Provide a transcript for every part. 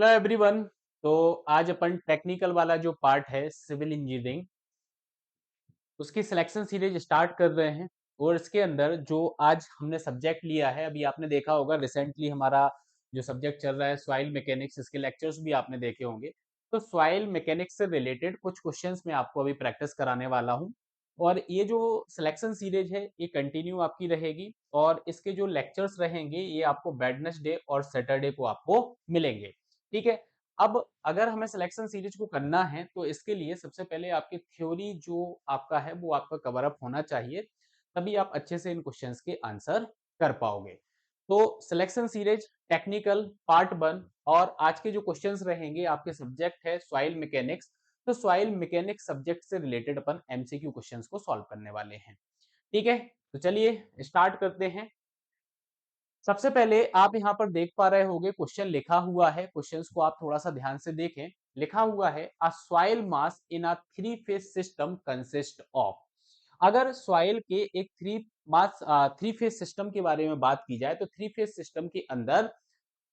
Hello everyone. तो आज अपन technical वाला जो पार्ट है सिविल इंजीनियरिंग उसकी सिलेक्शन सीरीज स्टार्ट कर रहे हैं। और इसके अंदर जो आज हमने सब्जेक्ट लिया है, अभी आपने देखा होगा रिसेंटली हमारा जो सब्जेक्ट चल रहा है सॉइल मैकेनिक्स, इसके लेक्चर्स भी आपने देखे होंगे। तो सॉइल मैकेनिक्स से रिलेटेड कुछ क्वेश्चंस मैं आपको अभी प्रैक्टिस कराने वाला हूं। और ये जो सिलेक्शन सीरीज है ये कंटिन्यू आपकी रहेगी, और इसके जो लेक्चर्स रहेंगे ये आपको वेडनेसडे और सैटरडे को आपको मिलेंगे। ठीक है। अब अगर हमें सिलेक्शन सीरीज को करना है तो इसके लिए सबसे पहले आपकी थ्योरी जो आपका है वो आपका कवर अप होना चाहिए, तभी आप अच्छे से इन क्वेश्चंस के आंसर कर पाओगे। तो सिलेक्शन सीरीज टेक्निकल पार्ट 1, और आज के जो क्वेश्चंस रहेंगे आपके सब्जेक्ट है सॉइल मैकेनिक्स। तो सॉइल मैकेनिक्स सब्जेक्ट से रिलेटेड अपन एमसीक्यू क्वेश्चंस को सॉल्व करने वाले हैं। ठीक है। तो चलिए स्टार्ट करते हैं। सबसे पहले आप यहाँ पर देख पा रहे होंगे क्वेश्चन लिखा हुआ है, क्वेश्चंस को आप थोड़ा सा ध्यान से देखें। लिखा हुआ है अ soil mass in a three phase system consist of. अगर सॉइल के एक थ्री फेज सिस्टम के बारे में बात की जाए तो थ्री फेज सिस्टम के अंदर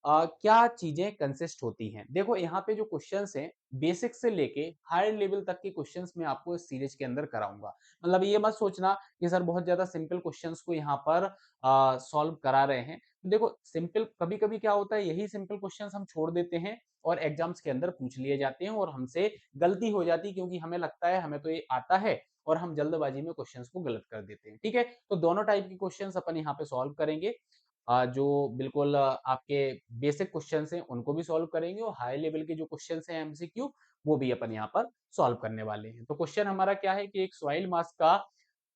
क्या चीजें कंसिस्ट होती हैं। देखो यहाँ पे जो क्वेश्चंस हैं बेसिक से लेके हायर लेवल तक के क्वेश्चंस मैं आपको इस सीरीज के अंदर कराऊंगा। मतलब ये मत सोचना कि सर बहुत ज्यादा सिंपल क्वेश्चंस को यहाँ पर सॉल्व करा रहे हैं। देखो सिंपल कभी कभी क्या होता है, यही सिंपल क्वेश्चंस हम छोड़ देते हैं और एग्जाम्स के अंदर पूछ लिए जाते हैं और हमसे गलती हो जाती है, क्योंकि हमें लगता है हमें तो ये आता है और हम जल्दबाजी में क्वेश्चंस को गलत कर देते हैं। ठीक है। तो दोनों टाइप के क्वेश्चंस अपन यहाँ पे सॉल्व करेंगे। जो बिल्कुल आपके बेसिक क्वेश्चंस हैं उनको भी सॉल्व करेंगे, और हाई लेवल के जो क्वेश्चंस हैं एमसीक्यू वो भी अपन यहाँ पर सॉल्व करने वाले हैं। तो क्वेश्चन हमारा क्या है कि एक सॉइल मास का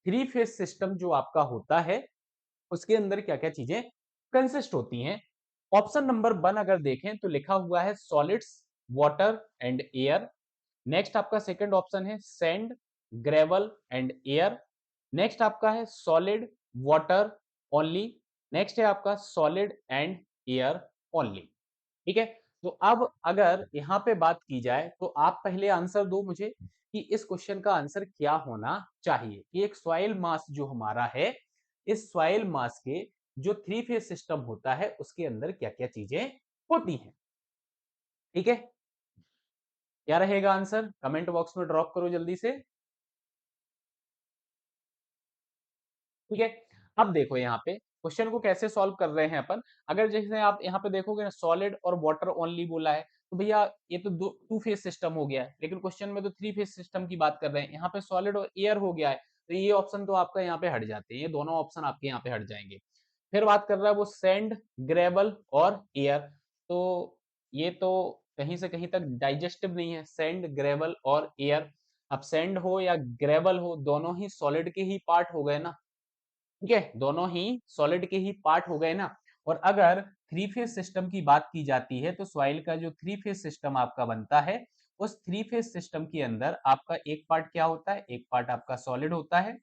थ्री फेज सिस्टम जो आपका होता है उसके अंदर क्या क्या चीजें कंसिस्ट होती हैं। ऑप्शन नंबर 1 अगर देखें तो लिखा हुआ है solids, water and air. Next आपका सेकंड ऑप्शन है sand, gravel and air. Next आपका है सॉलिड, वाटर ओनली। नेक्स्ट है आपका सॉलिड एंड एयर ओनली। ठीक है। तो अब अगर यहां पे बात की जाए तो आप पहले आंसर दो मुझे कि इस क्वेश्चन का आंसर क्या होना चाहिए कि एक सॉइल मास जो हमारा है, इस सॉइल मास के जो थ्री फेज सिस्टम होता है उसके अंदर क्या क्या चीजें होती हैं। ठीक है। क्या रहेगा आंसर, कमेंट बॉक्स में ड्रॉप करो जल्दी से। ठीक है। अब देखो यहाँ पे क्वेश्चन को कैसे सॉल्व कर रहे हैं अपन। अगर जैसे आप यहाँ पे देखोगे ना सॉलिड और वाटर ओनली बोला है, तो भैया ये तो दो टू फेज सिस्टम हो गया है, लेकिन क्वेश्चन में तो थ्री फेज सिस्टम की बात कर रहे हैं। यहाँ पे सॉलिड और एयर हो गया है, तो ये ऑप्शन तो आपका यहाँ पे हट जाते हैं, ये दोनों ऑप्शन आपके यहाँ पे हट जाएंगे। फिर बात कर रहा है वो सैंड, ग्रेवल और एयर। तो ये तो कहीं से कहीं तक डाइजेस्टिव नहीं है, सैंड, ग्रेवल और एयर। अब सैंड हो या ग्रेवल हो दोनों ही सॉलिड के ही पार्ट हो गए ना। ठीक है, दोनों ही सॉलिड के ही पार्ट हो गए ना। और अगर थ्री फेज सिस्टम की बात की जाती है तो सॉइल का जो थ्री फेज सिस्टम आपका बनता है, उस थ्री फेज सिस्टम के अंदर आपका एक पार्ट क्या होता है, एक पार्ट आपका सॉलिड होता है।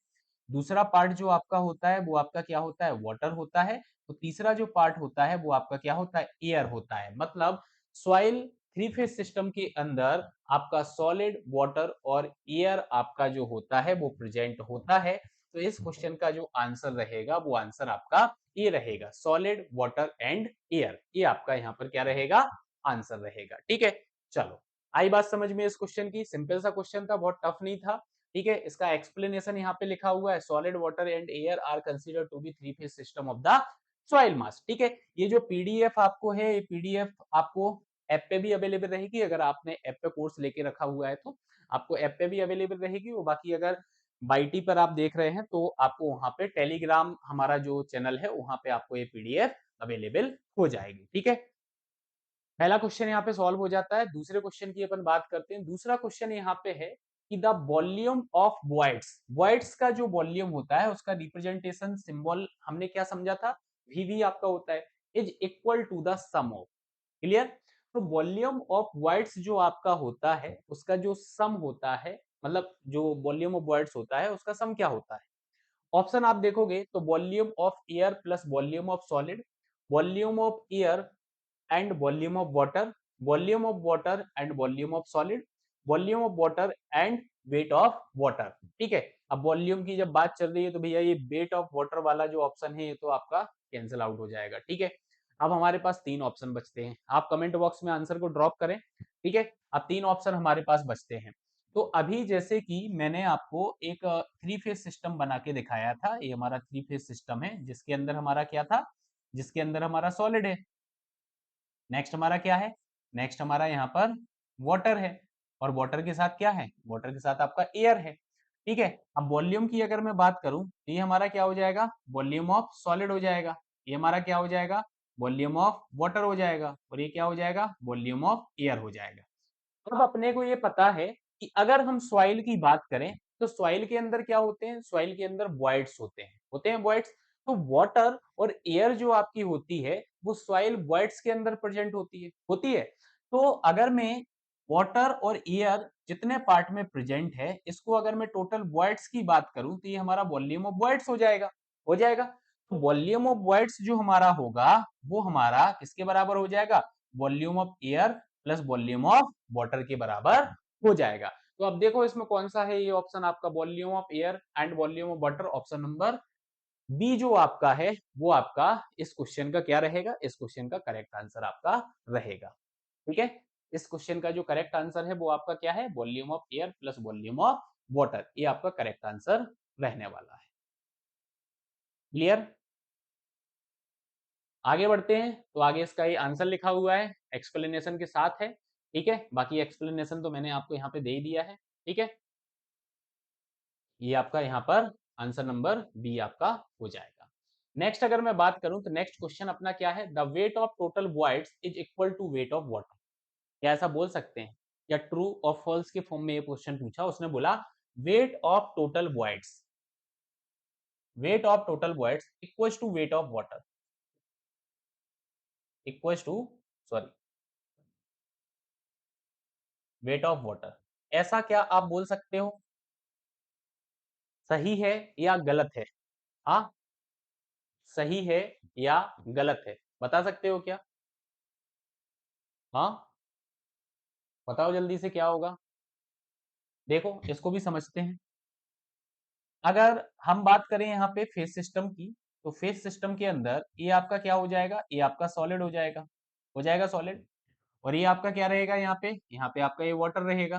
दूसरा पार्ट जो आपका होता है वो आपका क्या होता है, वाटर होता है। तो तीसरा जो पार्ट होता है वो आपका क्या होता है, एयर होता है। मतलब सॉइल थ्री फेज सिस्टम के अंदर आपका सॉलिड, वाटर और एयर आपका जो होता है वो प्रेजेंट होता है। तो इस क्वेश्चन का जो आंसर रहेगा वो आंसर आपका ये रहेगा, सॉलिड, वाटर एंड एयर। ये आपका यहाँ पर क्या रहेगा, आंसर रहेगा। ठीक है। चलो, आई बात समझ में इस क्वेश्चन की। सिंपल सा क्वेश्चन था, बहुत टफ नहीं था। ठीक है। इसका एक्सप्लेनेशन यहाँ पे लिखा हुआ है, solid, water and air are consider to be three phase system of the soil mass. ठीक है। ये जो पीडीएफ आपको है, ये पीडीएफ आपको ऐप पे भी अवेलेबल रहेगी। अगर आपने ऐप पे कोर्स लेके रखा हुआ है तो आपको ऐप पे भी अवेलेबल रहेगी। और बाकी अगर बाईटी पर आप देख रहे हैं तो आपको वहां पे टेलीग्राम हमारा जो चैनल है वहां पे आपको ये पीडीएफ अवेलेबल हो जाएगी। ठीक है। पहला क्वेश्चन यहाँ पे सॉल्व हो जाता है। दूसरे क्वेश्चन की अपन बात करते हैं। दूसरा क्वेश्चन यहाँ पे है कि the volume of voids, voids का जो वॉल्यूम होता है उसका रिप्रेजेंटेशन सिंबल हमने क्या समझा था, वीवी आपका होता है, is equal to the sum of. Clear. तो वॉल्यूम ऑफ वॉइड्स जो आपका होता है उसका जो सम होता है, मतलब जो वॉल्यूम ऑफ वॉइड्स होता है उसका सम क्या होता है। ऑप्शन आप देखोगे तो volume of air plus volume of solid, volume of air and volume of water, volume of water and volume of solid, volume of water and wait of water. ठीक है। अब वॉल्यूम की जब बात चल रही है तो भैया ये वेट ऑफ वाटर वाला जो ऑप्शन है ये तो आपका कैंसिल आउट हो जाएगा। ठीक है। अब हमारे पास 3 ऑप्शन बचते हैं। आप कमेंट बॉक्स में आंसर को ड्रॉप करें, ठीक है? अब 3 ऑप्शन हमारे पास बचते हैं। तो अभी जैसे कि मैंने आपको एक 3 फेज सिस्टम बना के दिखाया था, ये हमारा 3 फेज सिस्टम है, जिसके अंदर हमारा क्या था? जिसके अंदर हमारा सॉलिड है। नेक्स्ट हमारा क्या है? नेक्स्ट हमारा यहाँ पर वाटर है, और वाटर के साथ क्या है? वाटर के साथ आपका एयर है, ठीक है? अब वॉल्यूम की अगर मैं बात करूं तो ये हमारा क्या हो जाएगा? वॉल्यूम ऑफ सॉलिड हो जाएगा। ये हमारा क्या हो जाएगा? वॉल्यूम ऑफ वाटर हो जाएगा, और ये क्या हो जाएगा? वॉल्यूम ऑफ एयर हो जाएगा। अब अपने को ये पता है कि अगर हम सॉइल की बात करें तो सॉइल के अंदर क्या होते हैं? सॉइल के अंदर वॉइड्स होते हैं वॉइड्स। तो वाटर और एयर जो आपकी होती है वो सॉइल वॉइड्स के अंदर प्रेजेंट होती है। तो अगर मैं वाटर और एयर जितने पार्ट में प्रेजेंट है, इसको अगर मैं टोटल वॉइड्स की बात करूं तो ये हमारा वॉल्यूम ऑफ वॉइड्स हो जाएगा। तो वॉल्यूम ऑफ वॉइड्स जो हमारा होगा वो हमारा किसके बराबर हो जाएगा? Volume of air plus volume of water के बराबर हो जाएगा। तो अब देखो इसमें कौन सा है? ये ऑप्शन आपका volume of air and volume of water, option number B जो आपका है वो आपका इस क्वेश्चन का क्या रहेगा? इस क्वेश्चन का करेक्ट आंसर आपका रहेगा, ठीक है? इस क्वेश्चन का जो करेक्ट आंसर है वो आपका क्या है? Volume of air plus volume of water, ये आपका करेक्ट आंसर रहने वाला है। क्लियर? आगे बढ़ते हैं। तो आगे इसका ये आंसर लिखा हुआ है, एक्सप्लेनेशन के साथ है, ठीक है? बाकी एक्सप्लेनेशन तो मैंने आपको यहाँ पे दे ही दिया है, ठीक है? ये आपका यहाँ पर आंसर नंबर बी आपका हो जाएगा। नेक्स्ट अगर मैं बात करूं तो नेक्स्ट क्वेश्चन अपना क्या है? The weight of total voids is equal to weight of water. क्या ऐसा बोल सकते हैं? या ट्रू और फॉल्स के फॉर्म में ये क्वेश्चन पूछा, उसने बोला weight of total voids, weight of total voids equals to weight of water, equals to sorry weight of water. ऐसा क्या आप बोल सकते हो? सही है या गलत है? हाँ, सही है या गलत है, बता सकते हो क्या? हाँ, बताओ जल्दी से क्या होगा? देखो इसको भी समझते हैं। अगर हम बात करें यहाँ पे फेज सिस्टम की, तो फेज सिस्टम के अंदर ये आपका क्या हो जाएगा? ये आपका सॉलिड हो जाएगा सॉलिड। और ये आपका क्या रहेगा? यहाँ पे आपका ये वाटर रहेगा।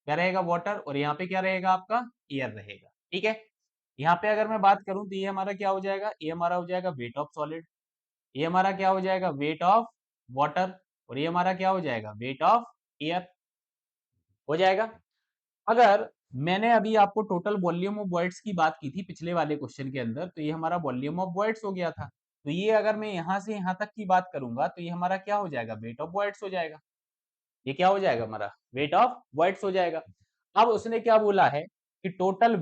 क्या रहेगा? वाटर। और यहाँ पे क्या रहेगा? आपका एयर रहेगा, ठीक है? यहाँ पे अगर मैं बात करूं तो ये हमारा क्या हो जाएगा? ये हमारा हो जाएगा वेट ऑफ सॉलिड। ये हमारा क्या हो जाएगा? Wait of water. और ये हमारा क्या हो जाएगा? वेट ऑफ एयर हो जाएगा। अगर मैंने अभी आपको टोटल वॉल्यूम ऑफ वॉइड्स की बात की थी पिछले वाले क्वेश्चन के अंदर, तो ये हमारा वॉल्यूम ऑफ वॉइड्स हो गया था। तो ये अगर मैं यहां से यहां तक की बात करूंगा तो ये हमारा क्या हो जाएगा? वेट ऑफ वॉइड्स हो जाएगा। ये क्या हो जाएगा? हमारा वेट ऑफ वॉइड्स हो जाएगा। अब उसने क्या बोला है कि टोटल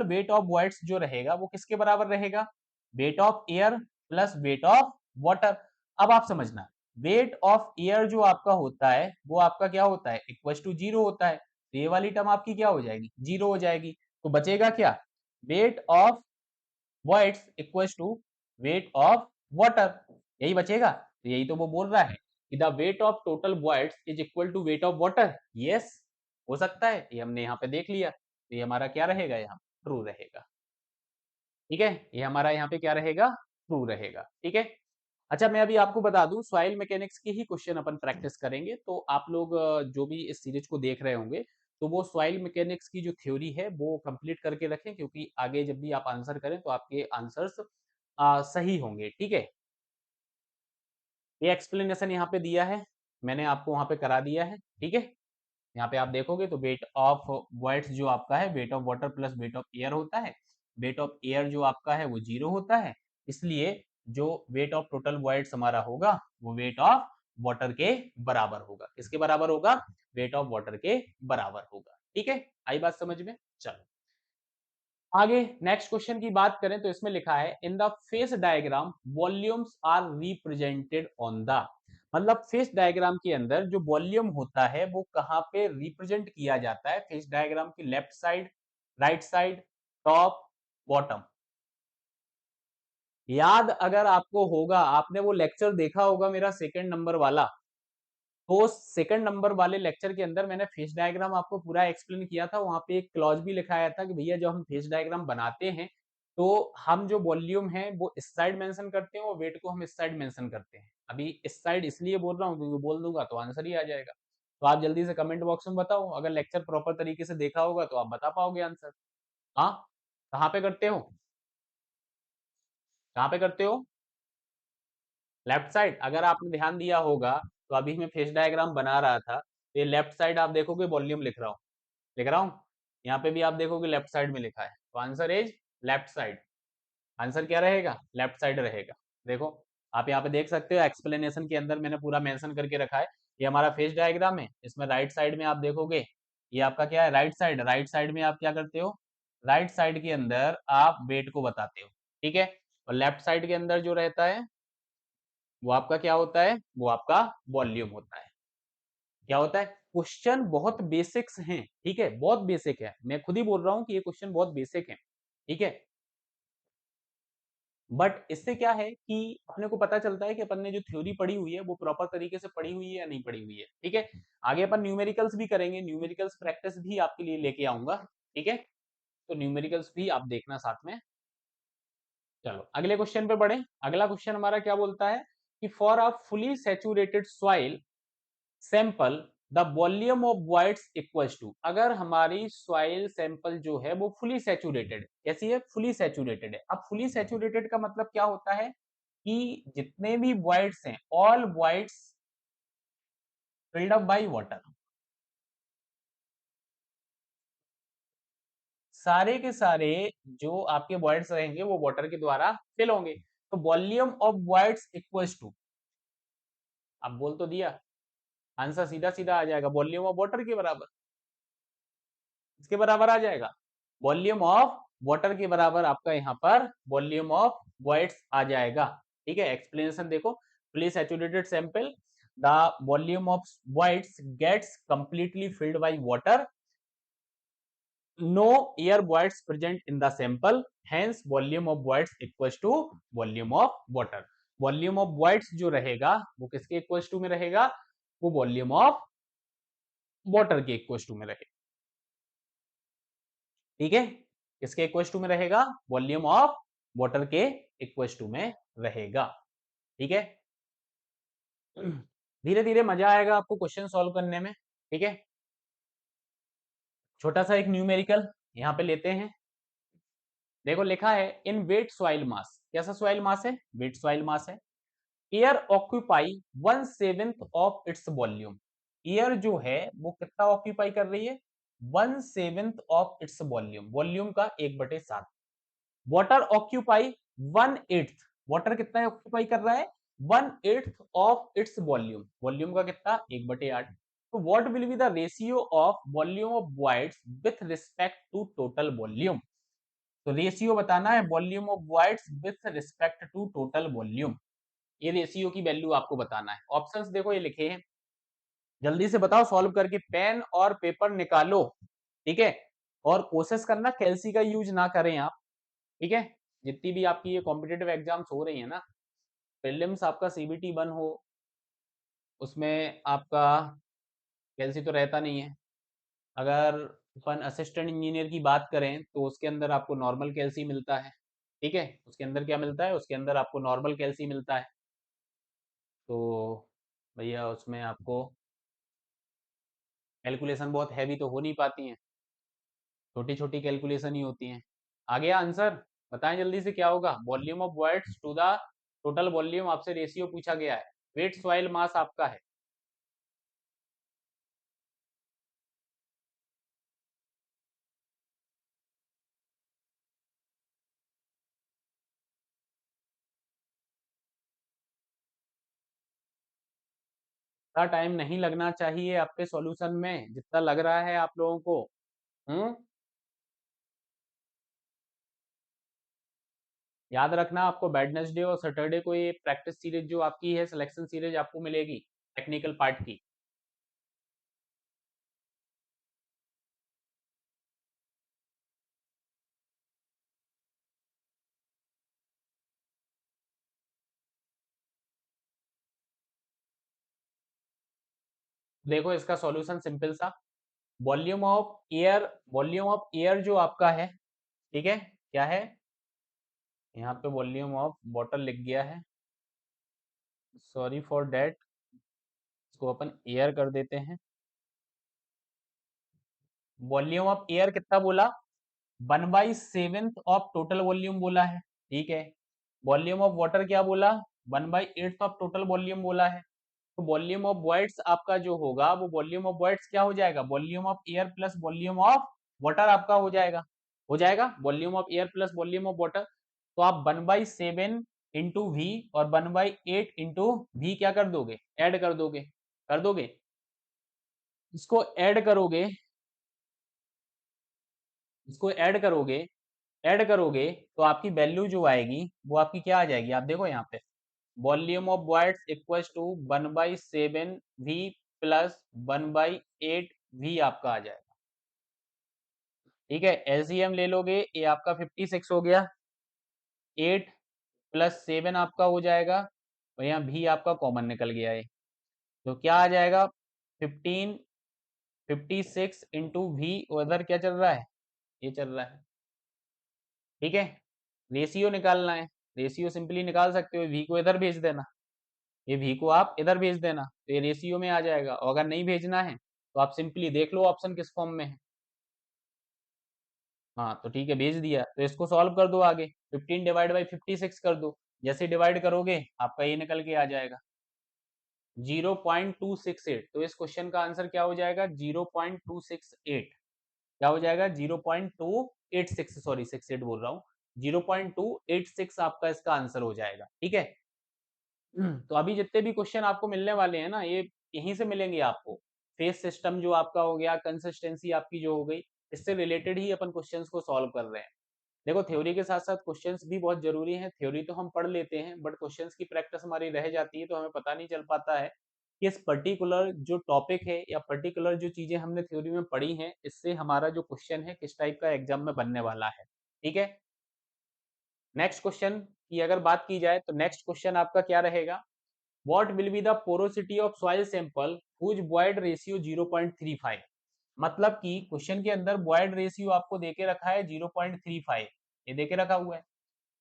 वेट ऑफ वॉइड्स जो रहेगा वो किसके बराबर रहेगा? Weight of air plus wait of water. अब आप समझना, वेट ऑफ एयर जो आपका होता है वो आपका क्या होता है? इक्वल टू जीरो होता है। तो ये वाली टर्म आपकी क्या हो जाएगी? जीरो हो जाएगी। तो बचेगा क्या? Weight of voids equal to weight of water, यही बचेगा। तो यही तो वो बोल रहा है कि the weight of total voids is equal to weight of water. Yes, हो सकता है, ये हमने यहाँ पे देख लिया। तो ये हमारा क्या रहेगा? यहाँ ट्रू रहेगा, ठीक है? ये हमारा यहाँ पे क्या रहेगा? ट्रू रहेगा, ठीक है? अच्छा, मैं अभी आपको बता दूं, सॉइल मैकेनिक्स के ही क्वेश्चन अपन प्रैक्टिस करेंगे। तो आप लोग जो भी इस सीरीज को देख रहे होंगे, तो वो सॉइल मैकेनिक्स की जो थ्योरी है वो कंप्लीट करके रखें, क्योंकि आगे जब भी आप आंसर करें तो आपके आंसर्स सही होंगे, ठीक है? ये एक्सप्लेनेशन यहाँ पे दिया है, मैंने आपको वहां पे करा दिया है, ठीक है? यहाँ पे आप देखोगे तो वेट ऑफ वॉइड्स जो आपका है wait of water plus weight of air होता है। वेट ऑफ एयर जो आपका है वो जीरो होता है, इसलिए जो वेट ऑफ टोटल वॉइड्स हमारा होगा वो वेट ऑफ वाटर के बराबर होगा। किसके बराबर होगा? वेट ऑफ वाटर के बराबर होगा, ठीक है? आई बात समझ में? चलो आगे नेक्स्ट क्वेश्चन की बात करें तो इसमें लिखा है in the phase diagram volumes are represented on the, मतलब फेस डायग्राम के अंदर जो वॉल्यूम होता है वो कहां पे रिप्रेजेंट किया जाता है? फेस डायग्राम की left side, right side, top, bottom. याद अगर आपको होगा, आपने वो लेक्चर देखा होगा मेरा सेकंड नंबर वाला, तो सेकंड नंबर वाले लेक्चर के अंदर मैंने फेस डायग्राम आपको पूरा एक्सप्लेन किया था। वहां पे एक क्लॉज भी लिखाया था कि भैया जब हम फेस डायग्राम बनाते हैं तो हम जो वॉल्यूम है वो इस साइड मेंशन करते हैं और वेट को हम इस साइड मेंशन करते हैं। अभी इस साइड इसलिए बोल रहा हूँ क्योंकि बोल दूंगा तो आंसर ही आ जाएगा। तो आप जल्दी से कमेंट बॉक्स में बताओ, अगर लेक्चर प्रॉपर तरीके से देखा होगा तो आप बता पाओगे आंसर। हाँ, कहाँ पे करते हो, कहाँ पे करते हो? Left side. अगर आपने ध्यान दिया होगा तो अभी मैं फेस डायग्राम बना रहा था, तो ये लेफ्ट साइड आप देखोगे वॉल्यूम लिख रहा हूँ, लिख रहा हूँ। यहाँ पे भी आप देखोगे लेफ्ट साइड में लिखा है, तो answer is left side. Answer क्या रहेगा? लेफ्ट साइड रहेगा। देखो, आप यहाँ पे देख सकते हो एक्सप्लेनेशन के अंदर मैंने पूरा मेंशन करके रखा है। ये हमारा फेस डायग्राम है, इसमें राइट साइड में आप देखोगे ये आपका क्या है, राइट साइड। राइट साइड में आप क्या करते हो, राइट साइड के अंदर आप वेट को बताते हो, ठीक है। और लेफ्ट साइड के अंदर जो रहता है वो आपका क्या होता है, वो आपका वॉल्यूम होता है। क्या होता है? क्वेश्चन बहुत बेसिक्स हैं, ठीक है, बहुत बेसिक है। मैं खुद ही बोल रहा हूँ कि ये क्वेश्चन बहुत बेसिक है, ठीक है। बट इससे क्या है कि अपने को पता चलता है कि अपन ने जो थ्योरी पढ़ी हुई है वो प्रॉपर तरीके से पढ़ी हुई है या नहीं पढ़ी हुई है, ठीक है। आगे अपन न्यूमेरिकल्स भी करेंगे, न्यूमेरिकल्स प्रैक्टिस भी आपके लिए लेके आऊंगा, ठीक है। तो न्यूमेरिकल्स भी आप देखना साथ में। चलो अगले क्वेश्चन पे बढ़े। अगला क्वेश्चन हमारा क्या बोलता है कि for a fully saturated soil sample the volume of voids equals to. अगर हमारी सॉइल सैंपल जो है वो फुली सैचुरेटेड, कैसी है, फुली सैचुरेटेड है। अब फुली सैचुरेटेड का मतलब क्या होता है कि जितने भी वॉइड्स हैं, all voids filled up by water, सारे के सारे जो आपके वॉइड्स रहेंगे वो वाटर के द्वारा फिल होंगे। तो volume of voids equals to, अब बोल तो दिया, आंसर सीधा सीधा आ जाएगा, वॉल्यूम ऑफ वाटर के बराबर। इसके बराबर आ जाएगा, वॉल्यूम ऑफ वाटर के बराबर आपका यहाँ पर वॉल्यूम ऑफ वॉइड्स आ जाएगा, ठीक है। एक्सप्लेनेशन देखो, please saturated sample, the volume of voids gets completely filled by water, no air voids present in the sample, hence volume of voids equals to volume of water. Volume of voids जो रहेगा वो किसके equals to में रहेगा, वो volume of water के equals to में रहेगा, ठीक है। किसके इक्वल्स टू में रहेगा, वॉल्यूम ऑफ वाटर के इक्वल्स टू में रहेगा, ठीक है। धीरे धीरे मजा आएगा आपको क्वेश्चन सॉल्व करने में, ठीक है। छोटा सा एक न्यूमेरिकल यहाँ पे लेते हैं। देखो लिखा है इन वेट सॉइल मास, कैसा सॉइल मास है, वेट सॉइल मास है। Air occupy 1/7 of its volume. Air जो है वो कितना ऑक्यूपाई कर रही है, 1/7 ऑफ इट्स वॉल्यूम, वॉल्यूम का 1/7। वाटर ऑक्यूपाई 1/8, वाटर कितना ऑक्यूपाई कर रहा है, 1/8 ऑफ इट्स वॉल्यूम, वॉल्यूम का कितना, 1/8। तो what will be the ratio of volume of voids with respect to total volume. तो रेशियो बताना है volume of voids with respect to total volume, ये रेशियो की वैल्यू आपको बताना है। ऑप्शंस देखो ये लिखे हैं, जल्दी से बताओ सॉल्व करके, पेन और पेपर निकालो, ठीक है। और कोशिश करना कैलसी का यूज ना करें आप, ठीक है। जितनी भी आपकी ये कॉम्पिटेटिव एग्जाम्स हो रही है ना, प्रीलिम्स आपका सीबीटी 1 हो, उसमें आपका कैलसी तो रहता नहीं है। अगर अपन असिस्टेंट इंजीनियर की बात करें तो उसके अंदर आपको नॉर्मल कैल्सी मिलता है, ठीक है। उसके अंदर क्या मिलता है, उसके अंदर आपको नॉर्मल कैल्सी मिलता है। तो भैया उसमें आपको कैलकुलेशन बहुत हैवी तो हो नहीं पाती हैं, छोटी छोटी कैलकुलेशन ही होती हैं। आ गया आंसर, बताएं जल्दी से क्या होगा, volume of voids to the total volume, आपसे रेशियो पूछा गया है, वेट सॉइल मास आपका है। इतना टाइम नहीं लगना चाहिए आपके सॉल्यूशन में जितना लग रहा है आप लोगों को। हम्म, याद रखना आपको वेडनेसडे और सैटरडे को ये प्रैक्टिस सीरीज जो आपकी है, सिलेक्शन सीरीज आपको मिलेगी टेक्निकल पार्ट की। देखो इसका सॉल्यूशन सिंपल सा, volume of air, volume of air जो आपका है, ठीक है, क्या है, यहाँ पे वॉल्यूम ऑफ वाटर लिख गया है, सॉरी फॉर डेट। इसको अपन एयर कर देते हैं। वॉल्यूम ऑफ एयर कितना बोला? 1/7 ऑफ टोटल वॉल्यूम बोला है, ठीक है। वॉल्यूम ऑफ वाटर क्या बोला? 1/8 ऑफ टोटल वॉल्यूम बोला है। तो वॉल्यूम ऑफ वॉइड्स आपका जो होगा वो वॉल्यूम ऑफ वॉइड्स क्या हो जाएगा? Volume of air plus volume of water आपका हो जाएगा। हो जाएगा volume of air plus volume of water. तो आप 1/7 इंटू वी और 1/8 इंटू वी क्या कर दोगे? ऐड कर दोगे। कर दोगे? इसको ऐड करोगे, इसको ऐड करोगे तो आपकी वैल्यू जो आएगी वो आपकी क्या आ जाएगी? आप देखो यहाँ पे, volume of voids equals to 1/7 V plus 1/8 V आपका आ जाएगा, ठीक है। एलसीएम ले लोगे, ये आपका 56 हो गया, 8 प्लस 7 आपका हो जाएगा, और यहाँ भी आपका कॉमन निकल गया है। तो क्या आ जाएगा? 15 56 इंटू वी, उधर क्या चल रहा है? ये चल रहा है, ठीक है। रेशियो निकालना है, रेशियो सिंपली निकाल सकते हो, वी को इधर भेज देना, ये वी को आप इधर भेज देना, तो ये रेशियो में आ जाएगा। और अगर नहीं भेजना है तो आप सिंपली देख लो ऑप्शन किस फॉर्म में है। हाँ तो ठीक है, भेज दिया, तो इसको सॉल्व कर दो आगे, 15 डिवाइड बाई 56 कर दो। जैसे डिवाइड करोगे आपका ये निकल के आ जाएगा 0.268। तो इस क्वेश्चन का आंसर क्या हो जाएगा? 0.268। क्या हो जाएगा? 0.286, सॉरी 68 बोल रहा हूँ, 0.286 आपका इसका आंसर हो जाएगा, ठीक है। तो अभी जितने भी क्वेश्चन आपको मिलने वाले हैं ना, ये यहीं से मिलेंगे आपको। फेस सिस्टम जो आपका हो गया, कंसिस्टेंसी आपकी जो हो गई, इससे रिलेटेड ही अपन क्वेश्चंस को सॉल्व कर रहे हैं। देखो थ्योरी के साथ साथ क्वेश्चंस भी बहुत जरूरी हैं। थ्योरी तो हम पढ़ लेते हैं, बट क्वेश्चंस की प्रैक्टिस हमारी रह जाती है, तो हमें पता नहीं चल पाता है कि इस पर्टिकुलर जो टॉपिक है या पर्टिकुलर जो चीजें हमने थ्योरी में पढ़ी हैं, इससे हमारा जो क्वेश्चन है किस टाइप का एग्जाम में बनने वाला है, ठीक है। नेक्स्ट क्वेश्चन की अगर बात की जाए तो नेक्स्ट क्वेश्चन आपका क्या रहेगा? What will be the porosity of soil sample whose void ratio 0.35? मतलब कि क्वेश्चन के अंदर void रेशियो आपको देके रखा है 0.35, ये देके रखा हुआ है,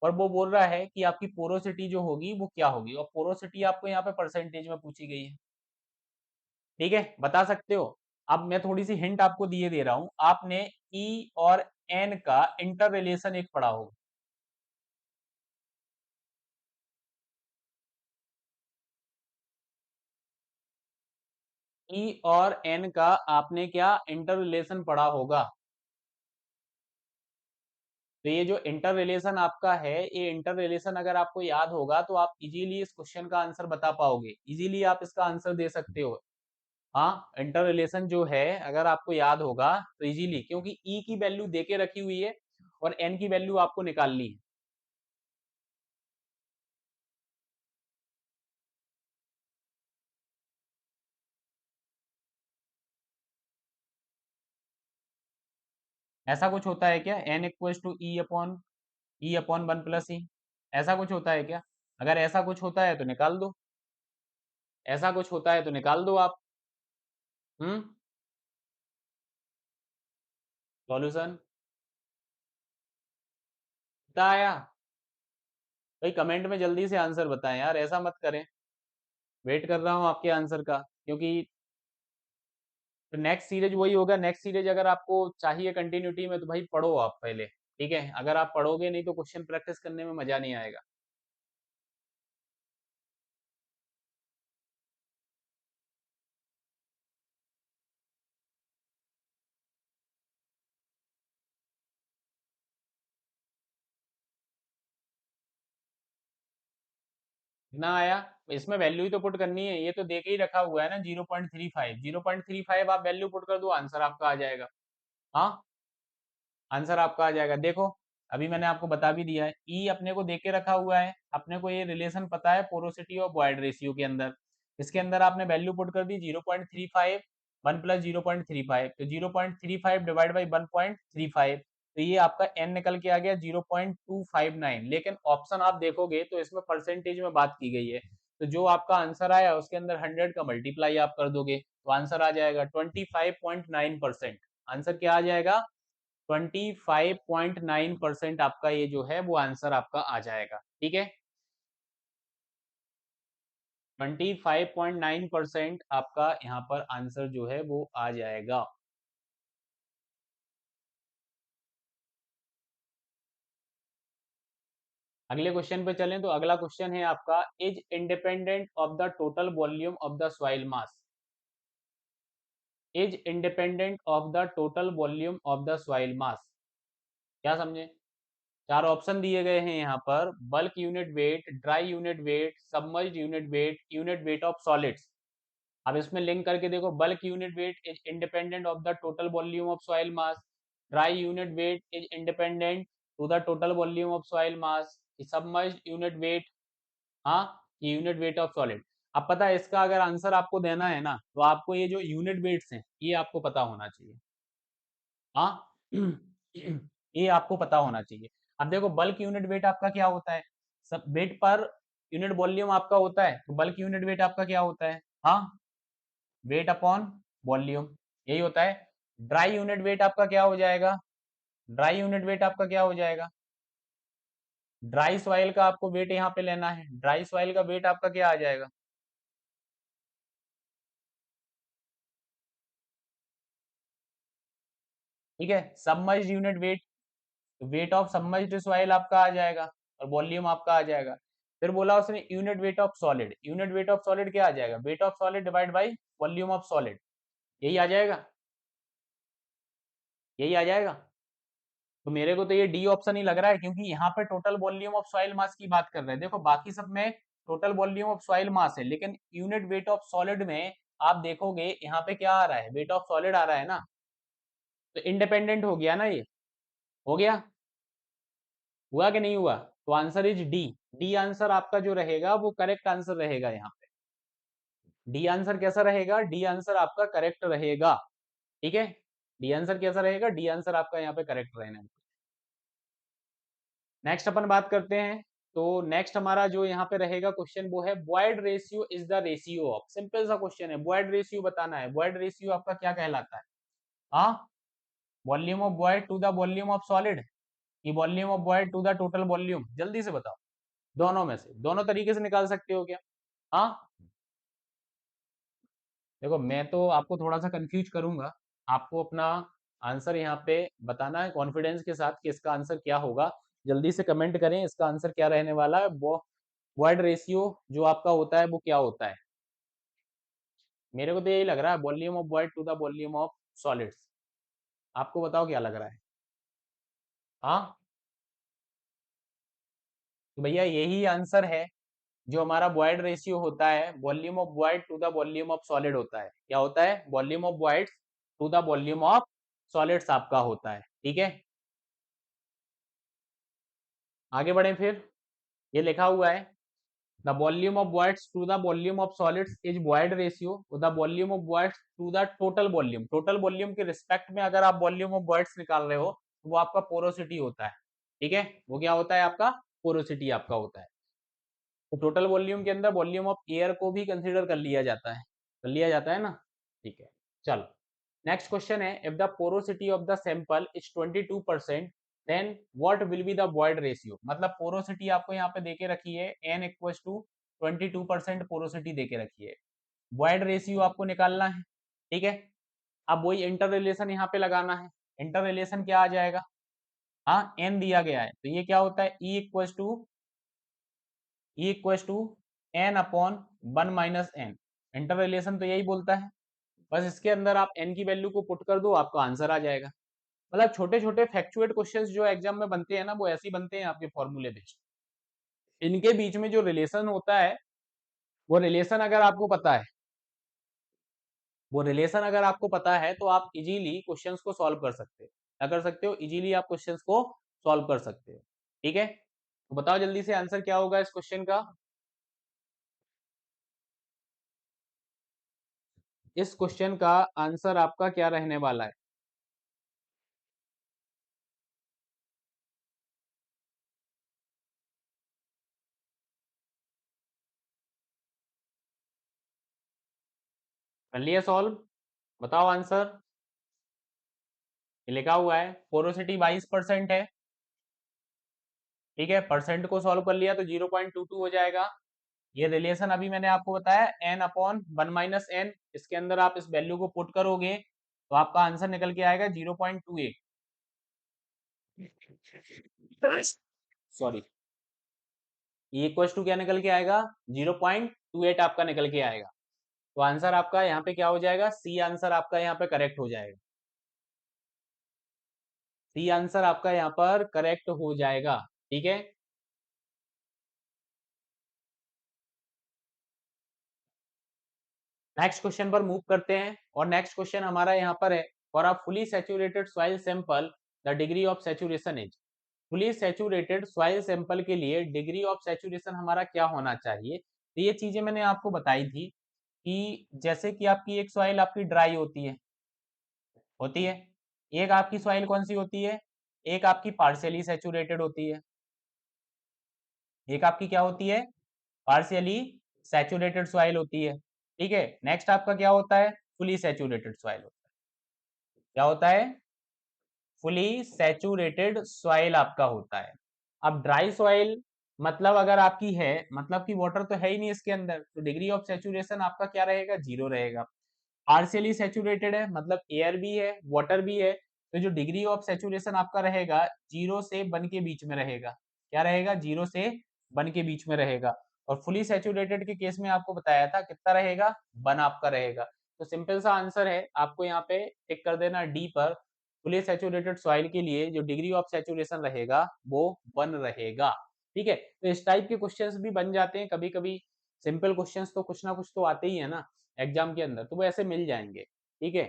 और वो बोल रहा है कि आपकी पोरोसिटी जो होगी वो क्या होगी, और पोरोसिटी आपको यहाँ पे परसेंटेज में पूछी गई है, ठीक है। बता सकते हो? अब मैं थोड़ी सी हिंट आपको दिए दे रहा हूं, आपने ई और एन का इंटर रिलेशन एक पढ़ा होगा। ई और एन का आपने क्या इंटर रिलेशन पढ़ा होगा? तो ये जो इंटर रिलेशन आपका है, ये इंटर रिलेशन अगर आपको याद होगा तो आप इजीली इस क्वेश्चन का आंसर बता पाओगे, इजीली आप इसका आंसर दे सकते हो। हाँ, इंटर रिलेशन जो है अगर आपको याद होगा तो इजीली, क्योंकि ई की वैल्यू देके रखी हुई है और एन की वैल्यू आपको निकालनी है। ऐसा कुछ होता है क्या? N equals to E upon 1 + E, ऐसा कुछ होता है क्या? अगर ऐसा कुछ होता है तो निकाल दो, ऐसा कुछ होता है तो निकाल दो आप। हम्म। सॉल्यूशन कितना आया? भाई कमेंट में जल्दी से आंसर बताएं यार, ऐसा मत करें। वेट कर रहा हूँ आपके आंसर का, क्योंकि तो नेक्स्ट सीरीज वही होगा। नेक्स्ट सीरीज अगर आपको चाहिए कंटिन्यूटी में तो भाई पढ़ो आप पहले, ठीक है। अगर आप पढ़ोगे नहीं तो क्वेश्चन प्रैक्टिस करने में मजा नहीं आएगा। कितना आया? इसमें वैल्यू ही तो पुट करनी है, ये तो दे के ही रखा हुआ है ना 0.35। 0.35 आप वैल्यू पुट कर दो, आंसर आपका आ जाएगा। हाँ, आंसर आपका आ जाएगा। देखो अभी मैंने आपको बता भी दिया है, ई अपने को देके रखा हुआ है, अपने को ये रिलेशन पता है पोरोसिटी ऑफ वॉइड रेशियो के अंदर। इसके अंदर आपने वैल्यू पुट कर दी 0.35, 1 + 0.35, तो 0.35 डिवाइड बाई 1.35, तो ये आपका एन निकल के आ गया 0.259। लेकिन ऑप्शन आप देखोगे तो इसमें परसेंटेज में बात की गई है, तो जो आपका आंसर आया उसके अंदर 100 का मल्टीप्लाई आप कर दोगे तो आंसर आ जाएगा 25.9%। आंसर क्या आ जाएगा? 25.9% आपका ये जो है वो आंसर आपका आ जाएगा। ठीक है, 25.9% आपका यहाँ पर आंसर जो है वो आ जाएगा। अगले क्वेश्चन पे चलें तो अगला क्वेश्चन है आपका, is independent of the total volume of the soil mass. Is independent of the total volume of the soil mass. क्या समझे? चार ऑप्शन दिए गए हैं यहाँ पर, bulk unit weight, dry unit weight, submerged unit weight of solids. अब इसमें लिंक करके देखो, bulk unit weight is independent of the total volume of soil mass, dry unit weight is independent to the total volume of soil mass, submerged unit wait, हाँ, unit weight of solid. अब पता है इसका अगर answer आपको देना है ना, तो आपको ये जो यूनिट वेट्स हैं ये आपको पता होना चाहिए। हाँ, ये आपको पता होना चाहिए। अब देखो, बल्क यूनिट वेट आपका क्या होता है, सब वेट पर यूनिट वॉल्यूम आपका होता है, तो बल्क यूनिट वेट आपका क्या होता है, हाँ, वेट अपॉन वॉल्यूम, यही होता है। ड्राई यूनिट वेट आपका क्या हो जाएगा, ड्राई यूनिट वेट आपका क्या हो जाएगा, ड्राई सॉइल का आपको वेट यहाँ पे लेना है, ड्राई सॉइल का वेट आपका क्या आ जाएगा, ठीक है। Submerged unit wait, weight of submerged soil आपका आ जाएगा और वॉल्यूम आपका आ जाएगा। फिर बोला उसने unit weight of solid, unit weight of solid क्या आ जाएगा, weight of solid divide by volume of solid, यही आ जाएगा, यही आ जाएगा। तो मेरे को तो ये डी ऑप्शन ही लग रहा है, क्योंकि यहाँ पे टोटल वॉल्यूम ऑफ सॉइल मास की बात कर रहे हैं। देखो बाकी सब में टोटल वॉल्यूम ऑफ सॉइल मास है, लेकिन यूनिट वेट ऑफ सॉलिड में आप देखोगे यहाँ पे क्या आ रहा है, वेट ऑफ सॉलिड आ रहा है ना, तो इंडिपेंडेंट हो गया ना ये, हो गया, हुआ कि नहीं हुआ? तो answer is D. D answer आपका जो रहेगा वो करेक्ट आंसर रहेगा यहाँ पे। डी आंसर कैसा रहेगा, डी आंसर आपका करेक्ट रहेगा। ठीक है, डी आंसर कैसा रहेगा, डी आंसर आपका यहाँ पे करेक्ट रहना है। नेक्स्ट अपन बात करते हैं। तो नेक्स्ट हमारा जो यहाँ पे रहेगा क्वेश्चन वो है, void ratio is the ratio of, simple सा क्वेश्चन है, बॉयड रेशियो बताना है। बॉयड रेशियो आपका क्या कहलाता है, हाँ, volume of void to the volume of solid, कि volume of void to the total volume, जल्दी से बताओ, दोनों में से, दोनों तरीके से निकाल सकते हो क्या? हाँ, देखो मैं तो आपको थोड़ा सा कंफ्यूज करूंगा, आपको अपना आंसर यहाँ पे बताना है कॉन्फिडेंस के साथ कि इसका आंसर क्या होगा। जल्दी से कमेंट करें इसका आंसर क्या रहने वाला है। बॉयड रेशियो जो आपका होता है वो क्या होता है? मेरे को तो यही लग रहा है, volume of void to the volume of solids. आपको बताओ क्या लग रहा है? हाँ, तो भैया यही आंसर है। जो हमारा बॉयड रेशियो होता है, volume of void to the volume of solid होता है, क्या होता है, volume of void to the volume of solids आपका होता है। ठीक है, आगे बढ़े फिर, ये लिखा हुआ है, the volume of voids to the volume of solids is void ratio, the volume of voids to the total volume, total volume के रिस्पेक्ट में अगर आप वॉल्यूम ऑफ बॉयड्स निकाल रहे हो तो वो आपका पोरोसिटी होता है। ठीक है, वो क्या होता है आपका, पोरोसिटी आपका होता है। तो टोटल वॉल्यूम के अंदर वॉल्यूम ऑफ एयर को भी कंसीडर कर लिया जाता है, कर लिया जाता है ना। ठीक है, चलो नेक्स्ट क्वेश्चन है, if the porosity of the sample is 22%, then what will be the void ratio. मतलब पोरोसिटी आपको यहाँ पे देके रखी है, n इक्वल्स टू 22% पोरोसिटी देके रखी है, बॉयड रेशियो आपको निकालना है। ठीक है, अब वही इंटर रिलेशन यहाँ पे लगाना है। इंटर रिलेशन क्या आ जाएगा, हाँ, n दिया गया है, तो ये क्या होता है, E equals to N upon 1 - n। Inter relation तो यही बोलता है, बस इसके अंदर आप n की वैल्यू को पुट कर दो, आपका आंसर आ जाएगा। मतलब छोटे छोटे फैक्चुएट क्वेश्चंस जो एग्जाम में बनते हैं ना, वो ऐसे ही बनते हैं आपके फॉर्मूले बेस्ड। इनके बीच में जो रिलेशन होता है, वो रिलेशन अगर आपको पता है, वो रिलेशन अगर आपको पता है तो आप इजीली क्वेश्चंस को सॉल्व कर सकते हो, क्या कर सकते हो, इजीली आप क्वेश्चंस को सॉल्व कर सकते हो। ठीक है, तो बताओ जल्दी से आंसर क्या होगा इस क्वेश्चन का। इस क्वेश्चन का आंसर आपका क्या रहने वाला है? कर लिया सॉल्व, बताओ आंसर। ये लिखा हुआ है पोरोसिटी 22% है, ठीक है। परसेंट को सॉल्व कर लिया तो 0.22 हो जाएगा। ये रिलेशन अभी मैंने आपको बताया n/1 - n, इसके अंदर आप इस वैल्यू को पुट करोगे तो आपका आंसर निकल के आएगा 0.28, सॉरी, ये इक्वल टू क्या निकल के आएगा 0.28 आपका निकल के आएगा। तो आंसर आपका यहाँ पे क्या हो जाएगा, सी आंसर आपका यहाँ पे करेक्ट हो जाएगा। सी आंसर आपका यहाँ पर करेक्ट हो जाएगा, ठीक है। नेक्स्ट क्वेश्चन पर मूव करते हैं और नेक्स्ट क्वेश्चन हमारा यहाँ पर है, for a fully saturated soil sample the degree of saturation is. Fully saturated soil sample के लिए डिग्री ऑफ सैचुरेशन हमारा क्या होना चाहिए। तो ये चीजें मैंने आपको बताई थी कि जैसे कि आपकी एक सॉइल आपकी ड्राई होती है, एक आपकी सॉइल कौन सी होती है, एक आपकी पार्शियली सैचुरेटेड होती है, एक आपकी क्या होती है, पार्शियली सैचुरेटेड सॉइल होती है, ठीक है। नेक्स्ट आपका क्या होता है, फुली सैचुरेटेड सॉइल होता है। क्या होता है, फुली सैचुरेटेड सॉइल आपका होता है। अब ड्राई सॉइल मतलब अगर आपकी है, मतलब कि वाटर तो है ही नहीं इसके अंदर, तो डिग्री ऑफ सैचुरेशन आपका क्या रहेगा, 0 रहेगा। पार्शियली सैचुरेटेड है मतलब एयर भी है वाटर भी है, तो जो डिग्री ऑफ सैचुरेशन आपका रहेगा 0 से 1 के बीच में रहेगा। क्या रहेगा, 0 से 1 के बीच में रहेगा। और फुली सैचुरेटेड के केस में आपको बताया था कितना रहेगा, 1 आपका रहेगा। तो सिंपल सा आंसर है, आपको यहाँ पे टिक कर देना डी पर। फुली सैचुरेटेड सॉइल के लिए जो डिग्री ऑफ सैचुरेशन रहेगा वो 1 रहेगा, ठीक है। तो इस टाइप के क्वेश्चंस भी बन जाते हैं कभी कभी। सिंपल क्वेश्चंस तो कुछ ना कुछ तो आते ही है ना एग्जाम के अंदर, तो वो ऐसे मिल जाएंगे, ठीक है।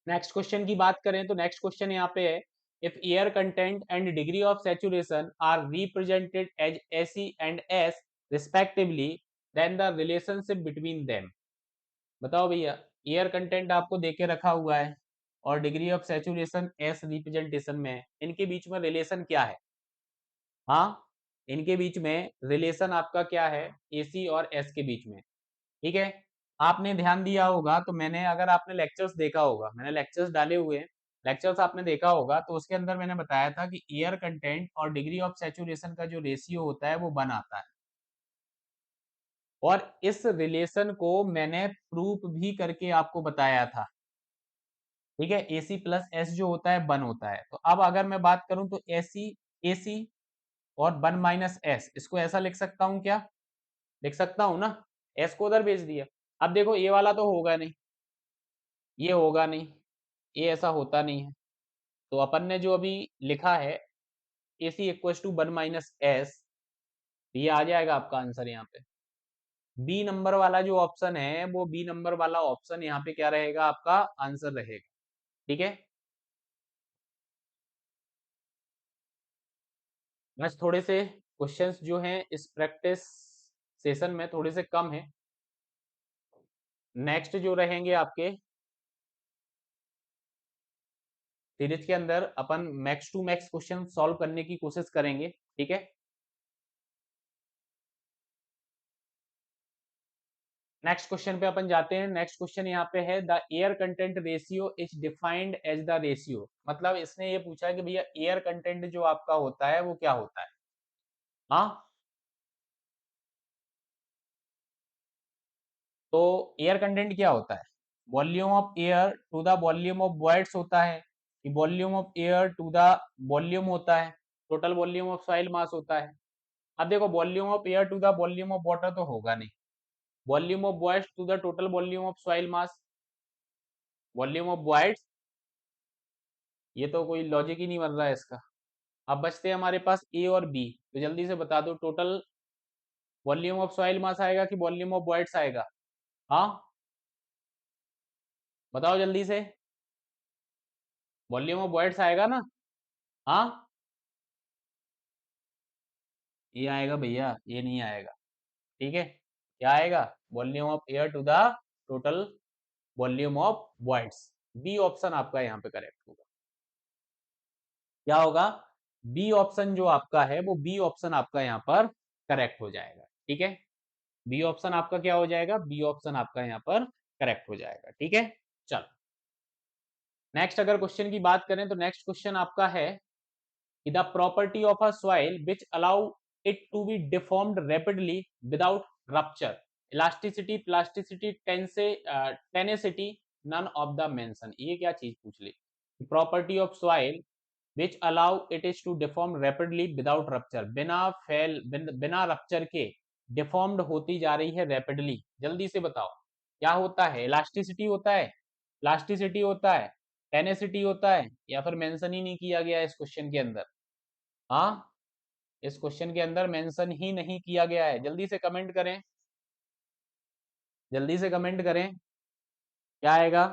नेक्स्ट क्वेश्चन की बात करें तो नेक्स्ट क्वेश्चन यहाँ पे है, if air content and degree of saturation are represented as Ac and S respectively, then the relationship between them. बताओ भैया, एयर कंटेंट आपको देके रखा हुआ है और degree of saturation S representation में है, इनके बीच में रिलेशन क्या है। हाँ, इनके बीच में रिलेशन आपका क्या है, एसी और एस के बीच में, ठीक है। आपने ध्यान दिया होगा तो मैंने, अगर आपने लेक्चर्स देखा होगा, मैंने लेक्चर्स डाले हुए हैं, लेक्चर्स आपने देखा होगा तो उसके अंदर मैंने बताया था कि एयर कंटेंट और डिग्री ऑफ सैचुरेशन का जो रेशियो होता है वो 1 आता है। और इस रिलेशन को मैंने प्रूफ भी करके आपको बताया था, ठीक है। एसी प्लस एस जो होता है 1 होता है। तो अब अगर मैं बात करूं तो एसी, एसी और 1 माइनस एस, इसको ऐसा लिख सकता हूं क्या, लिख सकता हूं ना। एस को उधर भेज दिया। अब देखो ये वाला तो होगा नहीं, ये होगा नहीं, ये ऐसा होता नहीं है। तो अपन ने जो अभी लिखा है AC equal to 1 minus S, ये आ जाएगा आपका आंसर यहाँ पे। बी नंबर वाला जो ऑप्शन है वो बी नंबर वाला ऑप्शन यहाँ पे क्या रहेगा, आपका आंसर रहेगा, ठीक है। बस थोड़े से क्वेश्चंस जो हैं इस प्रैक्टिस सेशन में थोड़े से कम है। नेक्स्ट जो रहेंगे आपके सीरीज के अंदर अपन max to max question solve करने की कोशिश करेंगे, ठीक है। नेक्स्ट क्वेश्चन पे अपन जाते हैं। नेक्स्ट क्वेश्चन यहाँ पे है, the air content ratio is defined as the ratio. मतलब इसने ये पूछा है कि भैया एयर कंटेंट जो आपका होता है वो क्या होता है। हाँ, तो एयर कंटेंट क्या होता है, volume of air to the volume of voids होता है, कि volume of air to the volume होता है, total volume of soil mass होता है। अब देखो volume of air to the volume of water तो होगा नहीं, volume of voids to the total volume of soil mass, volume of voids, ये तो कोई लॉजिक ही नहीं बन रहा है इसका। अब बचते हैं हमारे पास ए और बी, तो जल्दी से बता दो, टोटल वॉल्यूम ऑफ सॉइल मास आएगा कि वॉल्यूम ऑफ वॉइड्स आएगा। हाँ, बताओ जल्दी से, वॉल्यूम ऑफ वॉइड्स आएगा ना। हाँ, ये आएगा भैया, ये नहीं आएगा, ठीक है। क्या आएगा, volume of air to the total volume of voids. B option आपका यहाँ पे करेक्ट होगा। क्या होगा, बी ऑप्शन जो आपका है वो बी ऑप्शन आपका यहाँ पर करेक्ट हो जाएगा, ठीक है। बी ऑप्शन आपका क्या हो जाएगा, बी ऑप्शन आपका यहाँ पर करेक्ट हो जाएगा। ठीक है, चलो नेक्स्ट अगर क्वेश्चन की बात करें तो नेक्स्ट क्वेश्चन आपका है the property of a soil which allow it to be deformed rapidly without rupture, elasticity, plasticity, tenacity, none of the mention। ये क्या चीज पूछ ली? property of soil which allow it is to deform rapidly without rupture, बिना rupture के deformed होती जा रही है रैपिडली। जल्दी से बताओ क्या होता है? इलास्टिसिटी होता है, प्लास्टिसिटी होता है, टेनेसिटी होता है, या फिर मेंशन ही नहीं किया गया इस क्वेश्चन के अंदर? हाँ, इस क्वेश्चन के अंदर मेंशन ही नहीं किया गया है। जल्दी से कमेंट करें, जल्दी से कमेंट करें, क्या आएगा?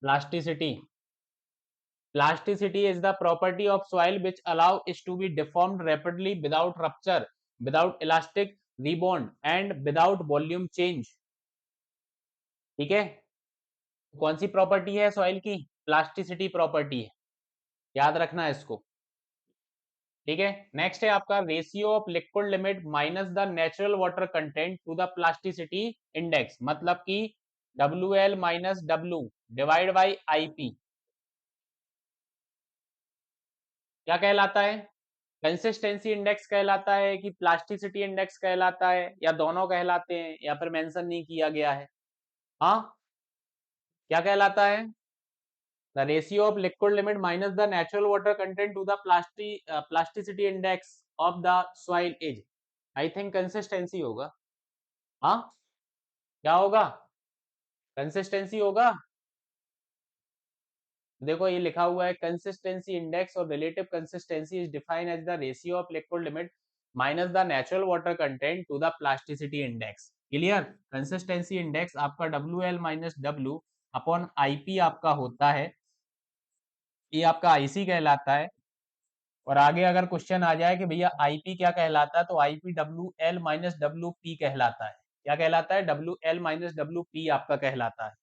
Plasticity. Plasticity is the property of soil which allow it to be deformed rapidly without rupture, without elastic rebound and without volume change। ठीक है, कौन सी प्रॉपर्टी है सॉइल की? प्लास्टिसिटी प्रॉपर्टी है, याद रखना है इसको। ठीक है, नेक्स्ट है आपका ratio of liquid limit minus the natural water content to the plasticity index, मतलब कि WL minus W divide by IP क्या कहलाता है? कंसिस्टेंसी इंडेक्स कहलाता है कि प्लास्टिसिटी इंडेक्स कहलाता है, या दोनों कहलाते हैं, या फिर मेंशन नहीं किया गया है? हाँ, क्या कहलाता है? The ratio of liquid limit minus the natural water content to the plasticity index of the soil is, I think consistency होगा। हाँ, क्या होगा? कंसिस्टेंसी होगा। देखो ये लिखा हुआ है कंसिस्टेंसी इंडेक्स और relative consistency is defined as the ratio of liquid limit minus the natural water content to the plasticity index. Clear? Consistency index आपका WL minus W upon IP आपका होता है, ये आपका IC कहलाता है। और आगे अगर क्वेश्चन आ जाए कि भैया IP क्या कहलाता है, तो IP WL माइनस WP कहलाता है। क्या कहलाता है? WL माइनस WP आपका कहलाता है।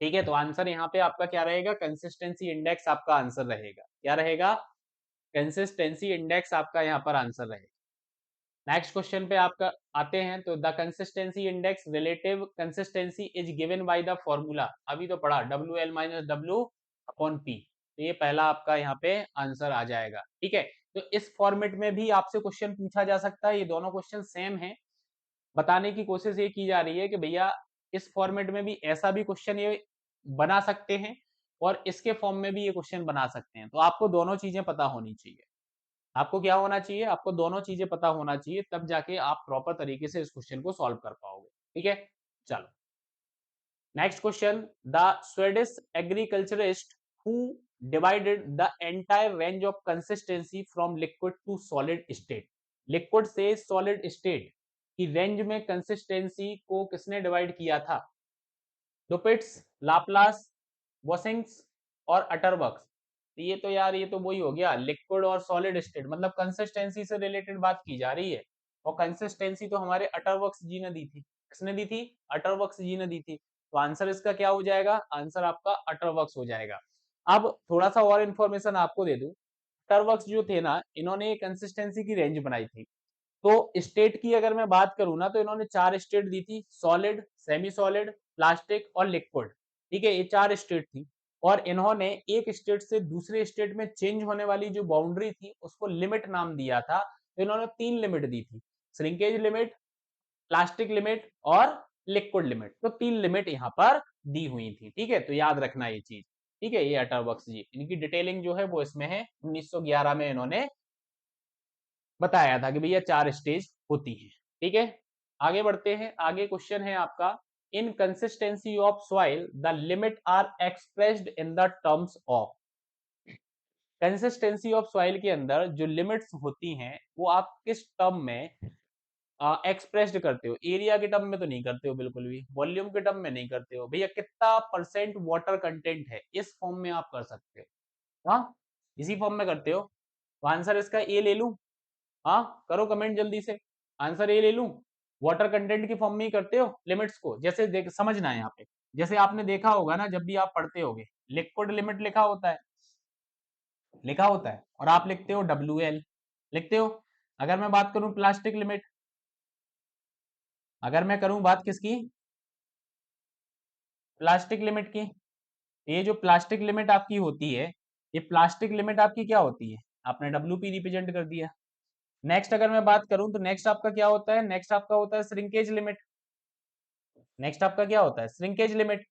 ठीक है, तो आंसर यहाँ पे आपका क्या रहेगा? कंसिस्टेंसी इंडेक्स आपका आंसर रहेगा। क्या रहेगा? कंसिस्टेंसी इंडेक्स आपका यहाँ पर आंसर रहेगा। नेक्स्ट क्वेश्चन पे आपका आते हैं, तो the consistency index relative consistency is given by the formula, अभी तो पढ़ा, WL minus W upon P। तो ये पहला आपका यहाँ पे आंसर आ जाएगा। ठीक है, तो इस फॉर्मेट में भी आपसे क्वेश्चन पूछा जा सकता है, ये दोनों क्वेश्चन सेम है। बताने की कोशिश ये की जा रही है कि भैया इस फॉर्मेट में भी ऐसा भी क्वेश्चन ये बना सकते हैं और इसके फॉर्म में भी ये क्वेश्चन बना सकते हैं। तो आपको दोनों चीजें पता होनी चाहिए। आपको क्या होना चाहिए? आपको दोनों चीजें पता होना चाहिए, तब जाके आप प्रॉपर तरीके से इस क्वेश्चन को सॉल्व कर पाओगे। ठीक है, चलो next question. The Swedish agriculturist who divided the entire range of consistency from liquid to solid state, liquid से सॉलिड स्टेट की रेंज में कंसिस्टेंसी को किसने डिवाइड किया था? डुपिट्स, लाप्लास, वॉसिंग्स और अटरबक्स। ये तो यार ये तो वही हो गया, लिक्विड और सॉलिड स्टेट, मतलब कंसिस्टेंसी से रिलेटेड बात की जा रही है। और कंसिस्टेंसी तो हमारे अटरबक्स जी ने दी थी। किसने दी थी? अटरबक्स जी ने दी थी। तो आंसर इसका क्या हो जाएगा? आंसर आपका अटरबक्स हो जाएगा। अब थोड़ा सा और इन्फॉर्मेशन आपको दे दूं, अटरबक्स जो थे ना, इन्होंने कंसिस्टेंसी की रेंज बनाई थी। तो स्टेट की अगर मैं बात करूं ना, तो इन्होंने 4 स्टेट दी थी, सॉलिड, सेमी सॉलिड, प्लास्टिक और लिक्विड। ठीक है, ये 4 स्टेट थी। और इन्होंने एक स्टेट से दूसरे स्टेट में चेंज होने वाली जो बाउंड्री थी उसको लिमिट नाम दिया था। तो इन्होंने 3 लिमिट दी थी, श्रिंकेज लिमिट, प्लास्टिक लिमिट और लिक्विड लिमिट। तो 3 लिमिट यहाँ पर दी हुई थी। ठीक है, तो याद रखना ये चीज। ठीक है, ये अटरबक्स जी, इनकी डिटेलिंग जो है वो इसमें है, 1911 में इन्होंने बताया था कि भैया 4 स्टेज होती है। ठीक है, आगे बढ़ते हैं। आगे क्वेश्चन है आपका, in consistency of soil the limit are expressed in the terms of, consistency of soil के अंदर जो लिमिट्स होती हैं वो आप किस टर्म में एक्सप्रेस्ड करते हो, एरिया के टर्म में तो नहीं करते हो बिल्कुल भी, वॉल्यूम के टर्म में नहीं करते हो, भैया कितना परसेंट वाटर कंटेंट है, इस फॉर्म में आप कर सकते हो। हाँ, इसी फॉर्म में करते हो। तो आंसर इसका ए ले लूं? हाँ, करो कमेंट जल्दी से, आंसर ए ले लूं? वाटर कंटेंट की फॉर्म में ही करते हो लिमिट्स को। जैसे देख समझना है यहाँ पे, जैसे आपने देखा होगा ना, जब भी आप पढ़ते होगे लिक्विड लिमिट लिखा होता है, लिखा होता है, और आप लिखते हो WL, लिखते हो। अगर मैं बात करूं प्लास्टिक लिमिट, अगर मैं करूं बात किसकी, प्लास्टिक लिमिट की, ये जो प्लास्टिक लिमिट आपकी होती है, ये प्लास्टिक लिमिट आपकी क्या होती है, आपने WP रिप्रेजेंट कर दिया। नेक्स्ट अगर मैं बात करूं तो नेक्स्ट आपका क्या होता है, नेक्स्ट आपका होता है श्रिंकेज लिमिट, नेक्स्ट आपका क्या होता है, श्रिंकेज लिमिट।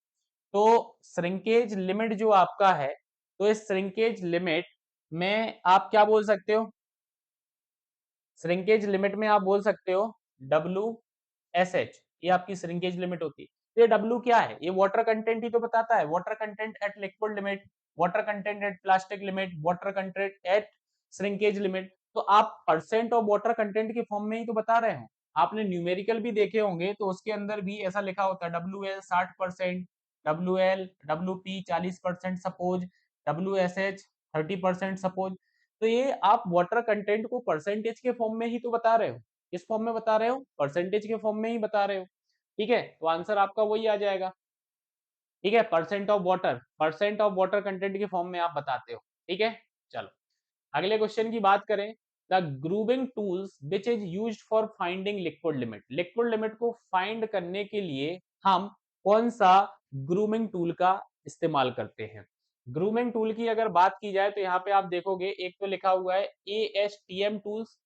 तो श्रिंकेज लिमिट जो आपका है, तो इस श्रिंकेज लिमिट में आप क्या बोल सकते हो, श्रिंकेज लिमिट में आप बोल सकते हो WSH, ये आपकी श्रिंकेज लिमिट होती है। तो ये W क्या है, ये वाटर कंटेंट ही तो बताता है, water content eight liquid limit, water content eight plastic limit, water content eight shrinkage limit. तो आप परसेंट ऑफ वाटर कंटेंट के फॉर्म में ही तो बता रहे हो। आपने न्यूमेरिकल भी देखे होंगे, तो उसके अंदर भी ऐसा लिखा होता है WL 60%, WL WP 40% suppose, WSH 30% suppose. तो ये आप वाटर कंटेंट को परसेंटेज के फॉर्म में ही तो बता रहे हो, किस फॉर्म में बता रहे हो, परसेंटेज के फॉर्म में ही बता रहे हो। ठीक है, तो आंसर आपका वही आ जाएगा। ठीक है, परसेंट ऑफ वाटर कंटेंट के फॉर्म में आप बताते हो। ठीक है, चलो अगले क्वेश्चन की बात करें। The grooving tools which is used for finding liquid limit, liquid limit को फाइंड करने के लिए हम कौन सा ग्रूमिंग टूल का इस्तेमाल करते हैं। ग्रूमिंग टूल की अगर बात की जाए तो यहाँ पे आप देखोगे एक तो लिखा हुआ है ASTM टूल्स,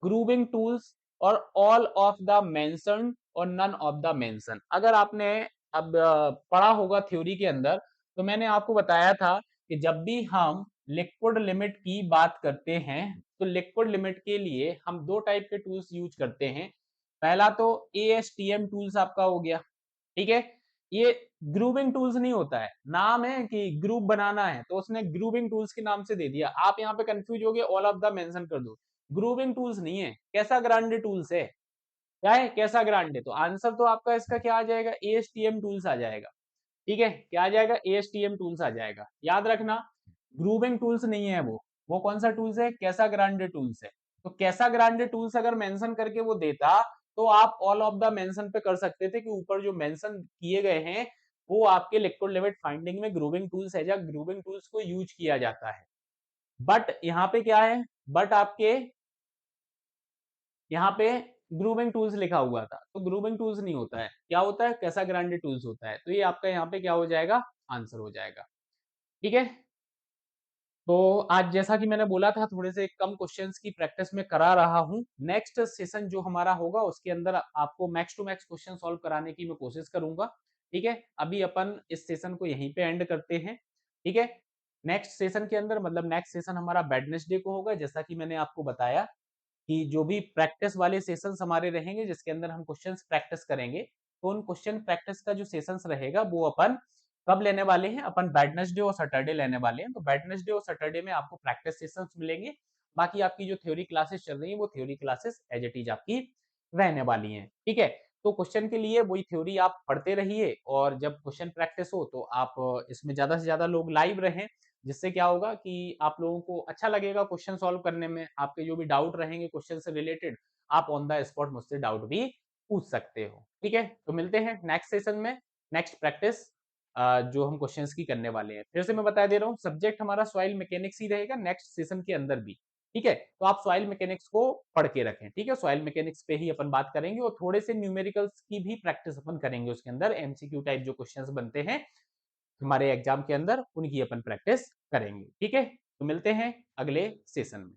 ग्रूविंग टूल्स, और ऑल ऑफ द मेंशन और नन ऑफ द मेंशन। अगर आपने अब पढ़ा होगा थ्योरी के अंदर, तो मैंने आपको बताया था कि जब भी हम लिक्विड लिमिट की बात करते हैं, तो लिक्विड लिमिट के लिए हम दो टाइप के टूल्स यूज करते हैं। पहला तो ASTM टूल्स आपका हो गया, ठीक है। ये ग्रूविंग टूल्स नहीं होता है, नाम है कि ग्रुप बनाना है, तो उसने ग्रूविंग टूल्स के नाम से दे दिया। आप यहाँ पे कंफ्यूज हो गए, ऑल ऑफ द मेंशन कर दो। ग्रूविंग टूल्स नहीं है, कैसा ग्रांडे टूल्स है, क्या है, कैसा ग्रांडे। तो आंसर तो आपका इसका क्या आ जाएगा, ASTM टूल्स आ जाएगा। ठीक है, क्या आ जाएगा, ASTM टूल्स आ जाएगा। याद रखना, ग्रूविंग टूल्स नहीं है वो कौन सा टूल्स है, कैसा ग्रांडे टूल्स है। तो कैसा ग्रांडे टूल्स अगर मेंशन करके वो देता, तो आप ऑल ऑफ द मेंशन पे कर सकते थे कि ऊपर जो मेंशन किए गए हैं वो आपके लिक्विड लिमिट फाइंडिंग में ग्रूविंग टूल्स है, या ग्रूविंग टूल्स को यूज किया जाता है। बट यहाँ पे क्या है, बट आपके यहाँ पे ग्रूविंग टूल्स लिखा हुआ था, तो ग्रूविंग टूल्स नहीं होता है, क्या होता है, कैसा ग्रांडे टूल्स होता है। तो ये आपका यहाँ पे क्या हो जाएगा, आंसर हो जाएगा। ठीक है, तो आज जैसा कि मैंने बोला था, थोड़े से कम क्वेश्चंस की प्रैक्टिस में करा रहा हूं। नेक्स्ट सेशन जो हमारा होगा उसके अंदर आपको max to max question solve कराने की मैं कोशिश करूंगा। ठीक है, अभी अपन इस सेशन को यहीं पे एंड करते हैं। ठीक है, नेक्स्ट सेशन के अंदर मतलब नेक्स्ट सेशन हमारा वेडनेसडे को होगा, जैसा कि मैंने आपको बताया कि जो भी प्रैक्टिस वाले सेशंस हमारे रहेंगे जिसके अंदर हम क्वेश्चंस प्रैक्टिस करेंगे, तो उन क्वेश्चन प्रैक्टिस का जो सेशंस रहेगा वो अपन कब लेने वाले हैं, अपन वेडनेसडे और सैटरडे लेने वाले हैं। तो वेडनेसडे और सैटरडे में आपको प्रैक्टिस सेशंस मिलेंगे, बाकी आपकी जो थ्योरी क्लासेस चल रही है वो theory classes as it is आपकी रहने वाली हैं। ठीक है, तो क्वेश्चन के लिए वही थ्योरी आप पढ़ते रहिए, और जब क्वेश्चन प्रैक्टिस हो तो आप इसमें ज्यादा से ज्यादा लोग लाइव रहें, जिससे क्या होगा कि आप लोगों को अच्छा लगेगा क्वेश्चन सॉल्व करने में। आपके जो भी डाउट रहेंगे क्वेश्चन से रिलेटेड, आप ऑन द स्पॉट मुझसे डाउट भी पूछ सकते हो। ठीक है, तो मिलते हैं नेक्स्ट सेशन में, नेक्स्ट प्रैक्टिस जो हम क्वेश्चंस की करने वाले हैं। फिर से मैं बता दे रहा हूँ, सब्जेक्ट हमारा सॉइल मैकेनिक्स ही रहेगा नेक्स्ट सेशन के अंदर भी। ठीक है, तो आप सॉइल मैकेनिक्स को पढ़ के रखें। ठीक है, सॉइल मैकेनिक्स पे ही अपन बात करेंगे, और थोड़े से न्यूमेरिकल्स की भी प्रैक्टिस अपन करेंगे उसके अंदर, MCQ टाइप जो क्वेश्चंस बनते हैं हमारे एग्जाम के अंदर, उनकी अपन प्रैक्टिस करेंगे। ठीक है, तो मिलते हैं अगले सेशन में।